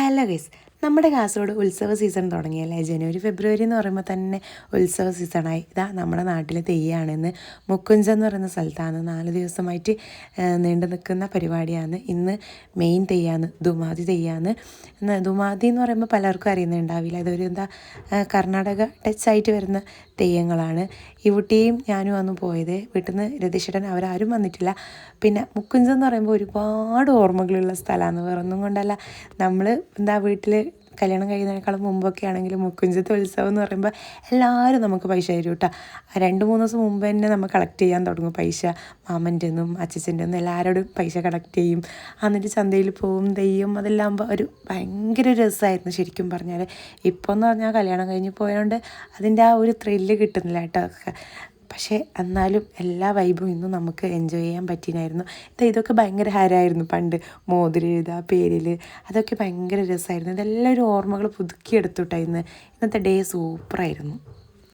Hello guys, നമ്മുടെ കാസർഗോഡ് ഉത്സവ season തുടങ്ങിയല്ലേ. ജനുവരി ഫെബ്രുവരി എന്ന് പറയുമ്പോൾ തന്നെ ഉത്സവ സീസണായി. ഇതാ നമ്മുടെ നാട്ടിലെ തെയ്യമാണെന്ന് മുക്കുഞ്ചം എന്ന് പറയുന്ന സ്ഥലത്താണ് 4 ദിവസമായിട്ട് നീണ്ടു നിൽക്കുന്ന പരിപാടിയാണ്. ഇന്ന് മെയിൻ തെയ്യമാണ്, ദുമാതി തെയ്യമാണ്. ദുമാതി എന്ന് പറയുമ്പോൾ പലർക്കും അറിയുന്നുണ്ടാവില്ല, ഇതൊരു കർണാടക ടച്ചായിട്ട് വരുന്ന തെയ്യങ്ങളാണ്. ഇവുട്ടിയും ഞാനും അന്ന് പോയത്. വീട്ടിൽ നിന്ന് രതീഷേട്ടൻ അവരാരും വന്നിട്ടില്ല. പിന്നെ മുക്കുഞ്ചം എന്ന് പറയുമ്പോൾ ഒരുപാട് ഓർമ്മകളുള്ള സ്ഥലമാണ്. വേറൊന്നും കൊണ്ടല്ല, നമ്മൾ വീട്ടിൽ കല്യാണം കഴിയുന്നതിനേക്കാളും മുമ്പൊക്കെ ആണെങ്കിലും മുക്കുഞ്ചത്തെ ഉത്സവം എന്ന് പറയുമ്പോൾ എല്ലാവരും നമുക്ക് പൈസ തരും കേട്ടോ. 2-3 ദിവസം മുമ്പ് തന്നെ നമ്മൾ കളക്ട് ചെയ്യാൻ തുടങ്ങും പൈസ. മാമൻ്റെ ഒന്നും അച്ഛൻ്റെ ഒന്നും എല്ലാവരോടും പൈസ കളക്ട് ചെയ്യും. എന്നിട്ട് ചന്തയിൽ പോവും, തെയ്യം. അതെല്ലാം ആകുമ്പോൾ ഒരു ഭയങ്കര രസമായിരുന്നു ശരിക്കും പറഞ്ഞാൽ. ഇപ്പോൾ എന്ന് പറഞ്ഞാൽ കല്യാണം കഴിഞ്ഞ് പോയതുകൊണ്ട് അതിൻ്റെ ആ ഒരു ത്രില്ല് കിട്ടുന്നില്ല കേട്ടോ. പക്ഷേ എന്നാലും എല്ലാ വൈബും ഇന്നും നമുക്ക് എൻജോയ് ചെയ്യാൻ പറ്റിയായിരുന്നു. ഇതൊക്കെ ഭയങ്കര ഹരമായിരുന്നു പണ്ട്. മോതിരം എഴുതുക, പേരിൽ, അതൊക്കെ ഭയങ്കര രസമായിരുന്നു. ഇതെല്ലാം ഒരു ഓർമ്മകൾ പുതുക്കിയെടുത്തുട്ടാ. ഇന്നത്തെ ഡേ സൂപ്പറായിരുന്നു.